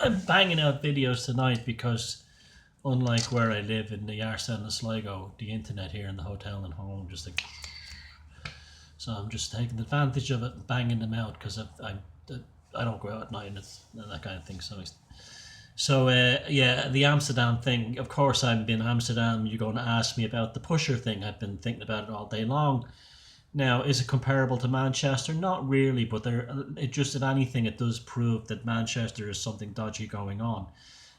I'm banging out videos tonight because, unlike where I live in the Arsenal and Sligo, the internet here in the hotel and home just like. So I'm just taking advantage of it and banging them out because I don't go out at night and that kind of thing. So yeah, the Amsterdam thing. Of course, I've been Amsterdam. You're going to ask me about the pusher thing. I've been thinking about it all day long. Now, is it comparable to Manchester? Not really, but it just, if anything, it does prove that Manchester is something dodgy going on.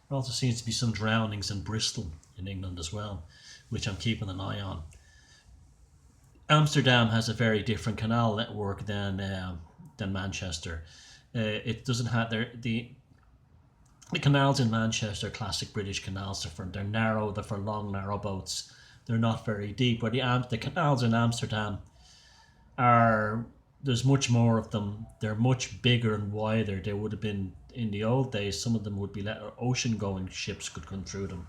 There also seems to be some drownings in Bristol in England as well, which I'm keeping an eye on. Amsterdam has a very different canal network than Manchester. It doesn't have the canals in Manchester, classic British canals. They're narrow. They're for long, narrow boats. They're not very deep. Where the canals in Amsterdam are, there's much more of them. They're much bigger and wider. They would have been in the old days. Some of them would be let ocean-going ships could come through them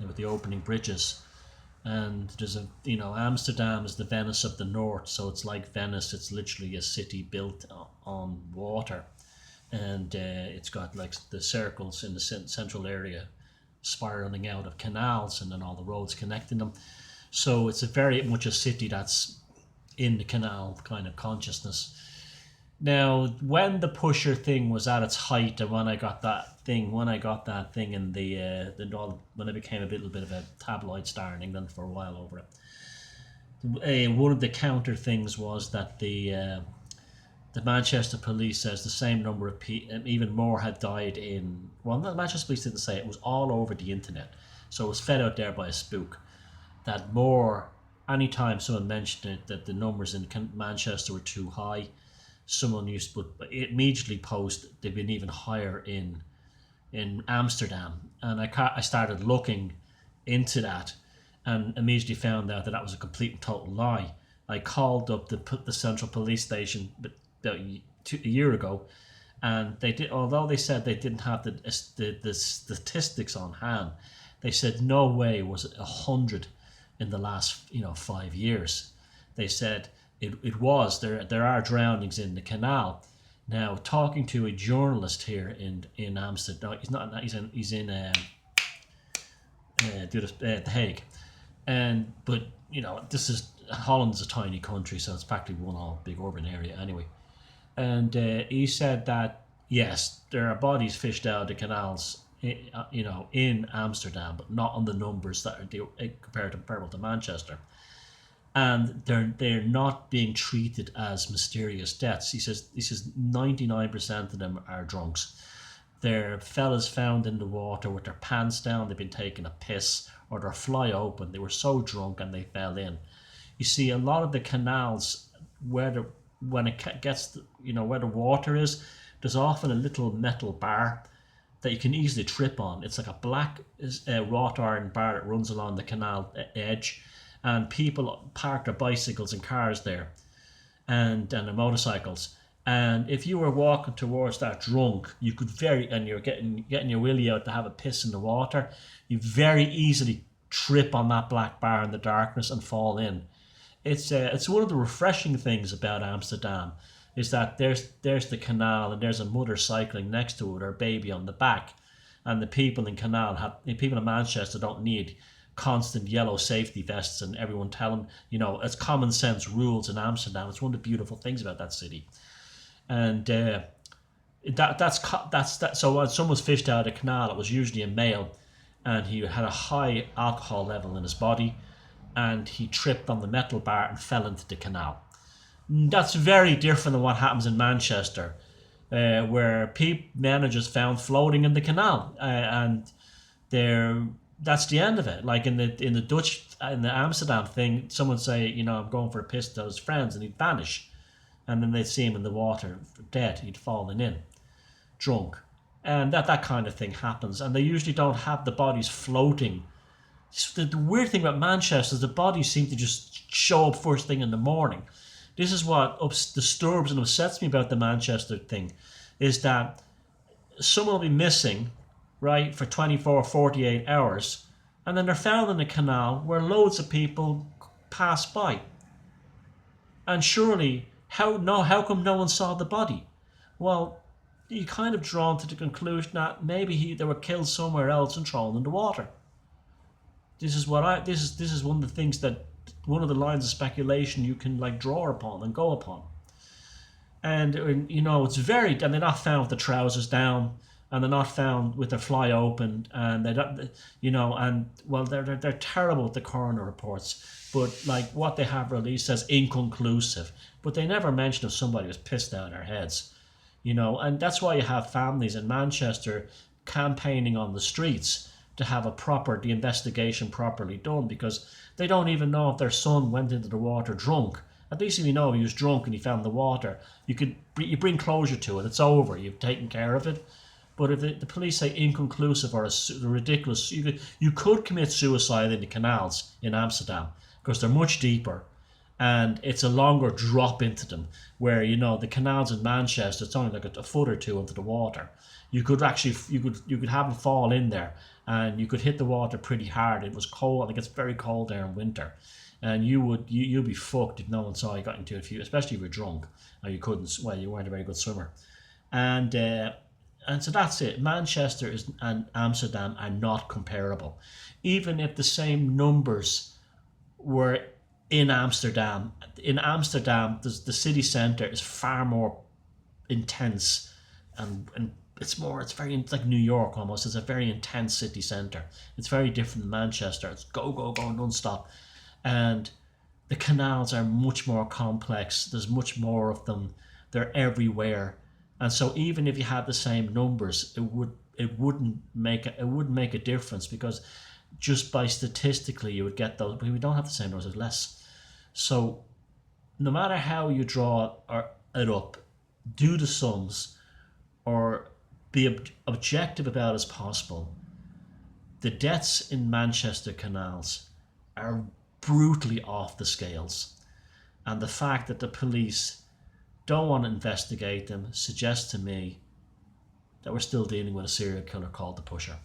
with the opening bridges. And there's Amsterdam is the Venice of the north, so it's like Venice. It's literally a city built on water, and it's got like the circles in the central area spiraling out of canals, and then all the roads connecting them. So it's a very much a city that's in the canal kind of consciousness. Now, when the pusher thing was at its height, and when I got that thing in when I became a little bit of a tabloid star in England for a while over it, one of the counter things was that the Manchester police says the same number of people, even more, had died in. Well, the Manchester police didn't say it was all over the internet, so it was fed out there by a spook. That more, anytime someone mentioned it, that the numbers in Manchester were too high. Someone used, but it immediately posted they've been even higher in Amsterdam, and I started looking into that, and immediately found out that was a complete and total lie. I called up the central police station about a year ago, and they did. Although they said they didn't have the statistics on hand, they said no way was it 100 in the last 5 years. They said. It was there are drownings in the canal. Now, talking to a journalist here in Amsterdam, he's in The Hague, but this is Holland's a tiny country, so it's practically one all big urban area anyway. And he said that yes, there are bodies fished out of the canals, in Amsterdam, but not on the numbers that are comparable to Manchester. And they're not being treated as mysterious deaths. He says 99% of them are drunks. They're fellas found in the water with their pants down. They've been taking a piss, or they're fly open. They were so drunk and they fell in. You see, a lot of the canals when it gets where the water is, there's often a little metal bar that you can easily trip on. It's like a black wrought iron bar that runs along the canal edge. And people park their bicycles and cars there, and their motorcycles. And if you were walking towards that drunk, you could and you're getting your willy out to have a piss in the water, you very easily trip on that black bar in the darkness and fall in. It's one of the refreshing things about Amsterdam, is that there's the canal, and there's a mother cycling next to it, her baby on the back, and the people in Manchester don't need constant yellow safety vests and everyone tell them, it's common sense rules in Amsterdam. It's one of the beautiful things about that city. And so when someone's fished out of the canal, it was usually a male, and he had a high alcohol level in his body, and he tripped on the metal bar and fell into the canal. That's very different than what happens in Manchester, where men are just found floating in the canal, and that's the end of it. Like in the Amsterdam thing, someone say, I'm going for a piss to his friends, and he'd vanish, and then they'd see him in the water dead. He'd fallen in, drunk, and that kind of thing happens. And they usually don't have the bodies floating. The weird thing about Manchester is the bodies seem to just show up first thing in the morning. This is what disturbs and upsets me about the Manchester thing, is that someone will be missing, right, for 24 or 48 hours, and then they're found in a canal where loads of people pass by. And surely, how come no one saw the body? Well, you kind of drawn to the conclusion that maybe they were killed somewhere else and thrown in the water. This is one of the things that, one of the lines of speculation you can like draw upon and go upon. And it's very, and they're not found with the trousers down, and they're not found with their fly open, and they don't, and well, they're terrible with the coroner reports. But like what they have released says inconclusive, but they never mention if somebody was pissed out of their heads, and that's why you have families in Manchester campaigning on the streets to have the investigation properly done, because they don't even know if their son went into the water drunk. At least if you know he was drunk and he found the water, you bring closure to it. It's over. You've taken care of it. But if the police say inconclusive or ridiculous, you could commit suicide in the canals in Amsterdam because they're much deeper, and it's a longer drop into them. Where the canals in Manchester, it's only like a foot or two into the water. You could have them fall in there, and you could hit the water pretty hard. It was cold. It gets very cold there in winter. And you'd be fucked if no one saw you got into it, especially if you're drunk or you couldn't. Well, you weren't a very good swimmer, and so that's it. Manchester and Amsterdam are not comparable, even if the same numbers were in Amsterdam. In Amsterdam, the city centre is far more intense, and it's like New York almost. It's a very intense city centre. It's very different than Manchester. It's go non-stop. And the canals are much more complex. There's much more of them. They're everywhere. And so even if you had the same numbers, it wouldn't make a difference, because just by statistically you would get those. But we don't have the same numbers, there's less. So no matter how you draw it up, do the sums, or be objective about as possible, the deaths in Manchester canals are brutally off the scales, and the fact that the police don't want to investigate them suggests to me that we're still dealing with a serial killer called the Pusher.